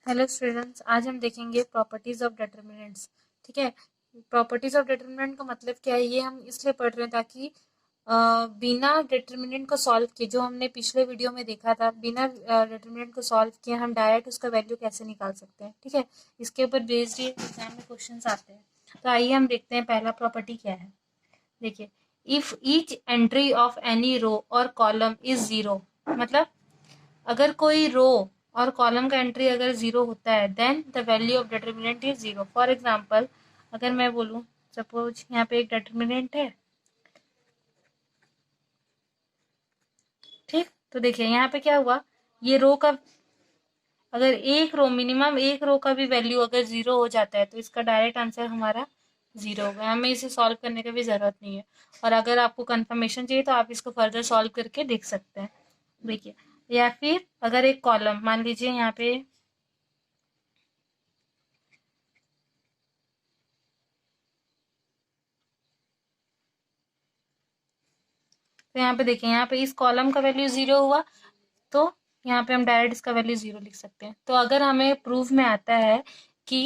Hello students, आज हम देखेंगे प्रॉपर्टीज ऑफ डिटर्मिनेंट्स। ठीक है। प्रॉपर्टीज ऑफ डिटर्मिनेंट का मतलब क्या है, ये हम इसलिए पढ़ रहे हैं ताकि बिना डिटर्मिनेंट को सॉल्व किए, जो हमने पिछले वीडियो में देखा था, बिना डिटर्मिनेंट को सॉल्व किए हम डायरेक्ट उसका वैल्यू कैसे निकाल सकते हैं। ठीक है, इसके ऊपर बेस्ड ये एग्जाम में क्वेश्चंस आते हैं। तो आइए हम देखते हैं पहला प्रॉपर्टी क्या है। देखिए, if each entry of any row और कॉलम इज जीरो, मतलब अगर कोई रो और कॉलम का एंट्री अगर जीरो होता है then the value of determinant is zero. For example, अगर मैं बोलूं सपोज यहाँ पे एक डिटर्मिनेंट है, ठीक। तो देखिए यहाँ पे क्या हुआ, ये रो का अगर एक रो मिनिमम एक रो का भी वैल्यू अगर जीरो हो जाता है तो इसका डायरेक्ट आंसर हमारा जीरो होगा। हमें इसे सॉल्व करने की भी जरूरत नहीं है। और अगर आपको कंफर्मेशन चाहिए तो आप इसको फर्दर सॉल्व करके देख सकते हैं। देखिए, या फिर अगर एक कॉलम मान लीजिए यहाँ पे, तो यहाँ पे देखिए, यहाँ पे इस कॉलम का वैल्यू जीरो हुआ तो यहाँ पे हम डायरेक्ट इसका वैल्यू जीरो लिख सकते हैं। तो अगर हमें प्रूफ में आता है कि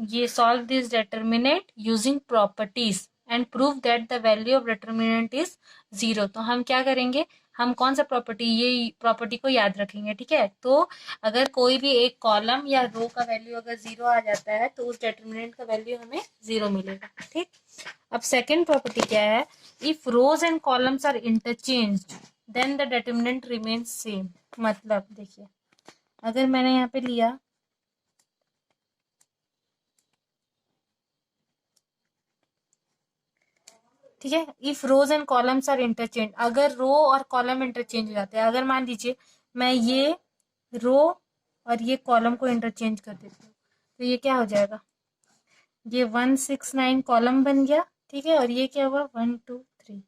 ये solve this determinant using properties and prove that the value of determinant is zero, तो हम क्या करेंगे, हम कौन सा प्रॉपर्टी, ये प्रॉपर्टी को याद रखेंगे। ठीक है, तो अगर कोई भी एक कॉलम या रो का वैल्यू अगर जीरो आ जाता है तो उस डिटर्मिनेंट का वैल्यू हमें जीरो मिलेगा। ठीक। अब सेकेंड प्रॉपर्टी क्या है, if rows and columns are interchanged then the determinant remains same. मतलब देखिए, अगर मैंने यहाँ पे लिया, ठीक है, if rows and columns are interchange, अगर रो और कॉलम इंटरचेंज हो जाते हैं, अगर मान लीजिए मैं ये रो और ये कॉलम को इंटरचेंज कर देती हूँ तो ये क्या हो जाएगा, ये 169 कॉलम बन गया। ठीक है, और ये क्या हुआ 123।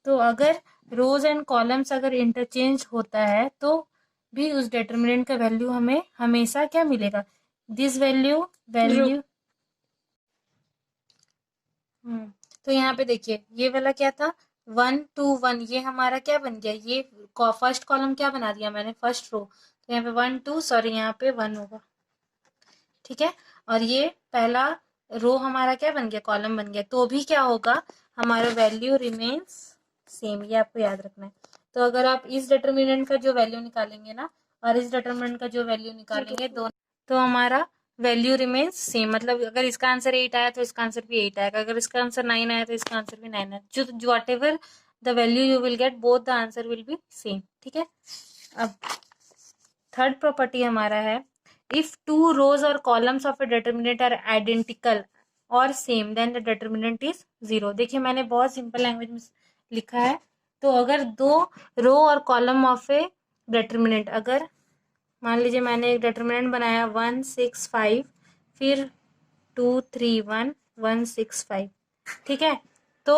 तो अगर रोज एंड कॉलम्स अगर इंटरचेंज होता है तो भी उस डिटर्मिनेंट का वैल्यू हमें हमेशा क्या मिलेगा, दिस वैल्यू वैल्यू। तो यहाँ पे देखिए, ये वाला क्या था, 1 2 1, ये हमारा क्या बन गया, ये फर्स्ट कॉलम क्या बना दिया मैंने, फर्स्ट रो। तो यहाँ पे 1 2, सॉरी यहाँ पे 1 होगा। ठीक है, और ये पहला रो हमारा क्या बन गया, कॉलम बन गया, तो भी क्या होगा, हमारा वैल्यू रिमेन्स सेम। ये आपको याद रखना है। तो अगर आप इस डिटर्मिनेंट का जो वैल्यू निकालेंगे ना और इस डिटर्मिनेंट का जो वैल्यू निकालेंगे दोनों, तो हमारा वैल्यू रिमेन्स सेम। मतलब अगर इसका आंसर 8 आया तो इसका आंसर भी 8 आएगा, अगर इसका आंसर 9 आया तो इसका आंसर भी 9 आया, जो what ever the value you will get, both the answer will be same. ठीक है। अब थर्ड प्रॉपर्टी हमारा है, इफ टू रोज और columns of a determinant are identical और same then the determinant is zero. देखिए, मैंने बहुत सिंपल लैंग्वेज में लिखा है। तो अगर दो रो और कॉलम ऑफ ए डिटर्मिनेंट, अगर मान लीजिए मैंने एक डिटर्मिनेंट बनाया 165, फिर 2 3 1 165, ठीक है। तो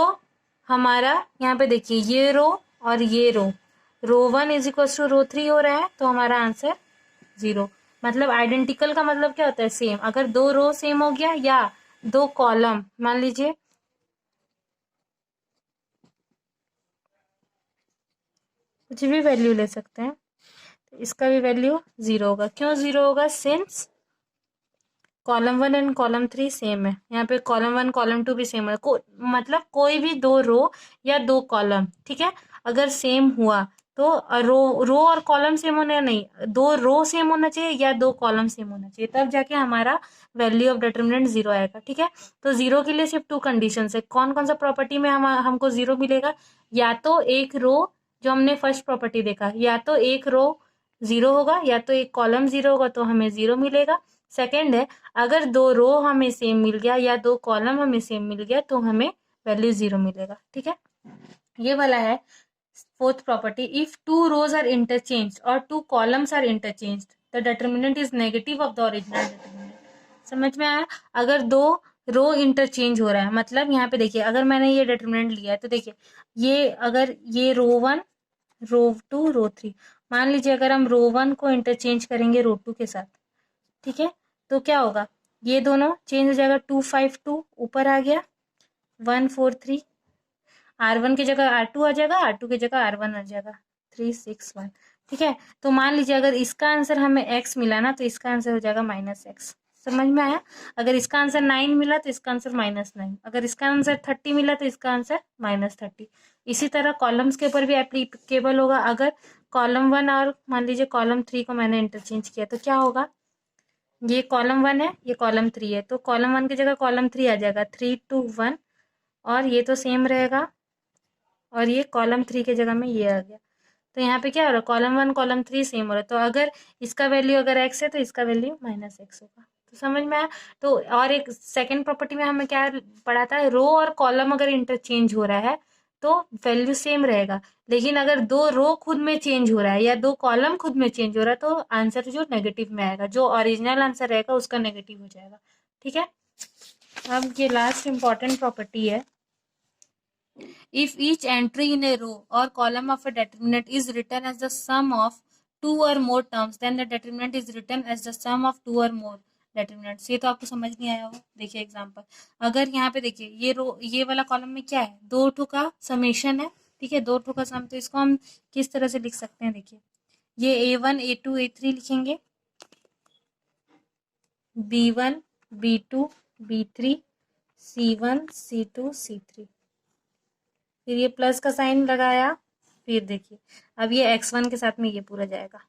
हमारा यहाँ पे देखिए, ये रो और ये रो 1 इज इक्वल टू रो 3 हो रहा है, तो हमारा आंसर जीरो। मतलब आइडेंटिकल का मतलब क्या होता है, सेम। अगर दो रो सेम हो गया या दो कॉलम, मान लीजिए कुछ भी वैल्यू ले सकते हैं, तो इसका भी वैल्यू जीरो होगा। क्यों जीरो होगा, since column 1 and column 3 same है। यहाँ पे कॉलम 1 कॉलम 2 भी सेम है। मतलब कोई भी दो रो या दो कॉलम, ठीक है, अगर सेम हुआ तो रो और कॉलम सेम होना नहीं, दो रो सेम होना चाहिए या दो कॉलम सेम होना चाहिए, तब जाके हमारा वैल्यू ऑफ डिटर्मिनेंट जीरो आएगा। ठीक है, तो जीरो के लिए सिर्फ टू कंडीशन है। कौन कौन सा प्रॉपर्टी में हमको जीरो मिलेगा, या तो एक रो, जो हमने फर्स्ट प्रॉपर्टी देखा, या तो एक रो जीरो होगा या तो एक कॉलम जीरो होगा तो हमें जीरो मिलेगा। सेकेंड है, अगर दो रो हमें सेम मिल गया या दो कॉलम हमें सेम मिल गया तो हमें वैल्यू जीरो मिलेगा। ठीक है, ये वाला है fourth property, if two rows are interchange और two columns are interchange the determinant is negative of the original determinant. समझ में आया, अगर दो रो इंटरचेंज हो रहा है, मतलब यहाँ पे देखिए, अगर मैंने ये डिटर्मिनेंट लिया है तो देखिए, ये अगर ये रो 1 रो 2 रो 3, मान लीजिए अगर हम रो 1 को इंटरचेंज करेंगे रो 2 के साथ, ठीक है, तो क्या होगा, ये दोनों चेंज हो जाएगा, 2 5 2 ऊपर आ गया, 1 4 3, R1 की जगह R2 आ जाएगा, R2 की जगह R1 आ जाएगा, 3 6 1। ठीक है। तो मान लीजिए अगर इसका आंसर हमें x मिला ना, तो इसका आंसर हो जाएगा -x। समझ में आया? अगर इसका आंसर 9 मिला तो इसका आंसर -9, अगर इसका आंसर 30 मिला तो इसका आंसर -30। इसी तरह कॉलम्स के ऊपर भी एप्लीकेबल होगा। अगर कॉलम 1 और मान लीजिए कॉलम 3 को मैंने इंटरचेंज किया तो क्या होगा, ये कॉलम 1 है, ये कॉलम 3 है, तो कॉलम 1 की जगह कॉलम 3 आ जाएगा, 3 2 1, और ये तो सेम रहेगा, और ये कॉलम 3 की जगह में ये आ गया। तो यहाँ पे क्या हो रहा है, कॉलम 1 कॉलम 3 सेम हो रहा है। तो अगर इसका वैल्यू अगर x है तो इसका वैल्यू -x होगा। तो समझ में आया? तो और एक सेकंड प्रॉपर्टी में हमें क्या पढ़ा था, रो और कॉलम अगर इंटरचेंज हो रहा है तो वैल्यू सेम रहेगा, लेकिन अगर दो रो खुद में चेंज हो रहा है या दो कॉलम खुद में चेंज हो रहा है तो आंसर जो नेगेटिव में आएगा, जो ओरिजिनल आंसर रहेगा उसका नेगेटिव हो जाएगा। ठीक है। अब ये लास्ट इंपॉर्टेंट प्रॉपर्टी है, if each entry in a row or column of a determinant is written as the sum of two or more terms, then the determinant is written as the sum of two or more determinants। ये तो आपको समझ नहीं आया होगा। देखिए example, अगर यहाँ पे देखिए ये वाला कॉलम में क्या है, दो टू का समेशन है। ठीक है, दो टू का सम, तो इसको हम किस तरह से लिख सकते हैं, देखिए ये A1 A2 A3 लिखेंगे, B1 B2 B3 C1 C2 C3, फिर ये प्लस का साइन लगाया, फिर देखिए अब ये x1 के साथ में ये पूरा जाएगा।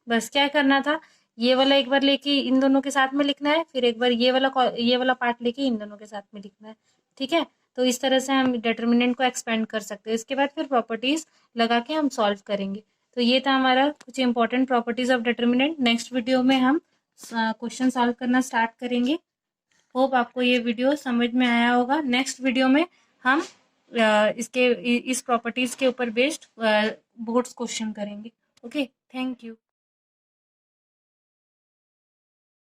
बस क्या करना था, ये वाला एक बार लेके इन दोनों के साथ में लिखना है, फिर एक बार ये वाला पार्ट लेके इन दोनों के साथ में लिखना है। ठीक है, तो इस तरह से हम डिटर्मिनेंट को एक्सपेंड कर सकते हैं। इसके बाद फिर प्रॉपर्टीज लगा के हम सॉल्व करेंगे। तो ये था हमारा कुछ important properties of determinant. Next video में हम क्वेश्चन सॉल्व करना स्टार्ट करेंगे। होप आपको ये वीडियो समझ में आया होगा। नेक्स्ट वीडियो में हम इस प्रॉपर्टीज के ऊपर बेस्ड बोर्ड्स क्वेश्चन करेंगे। Okay, thank you.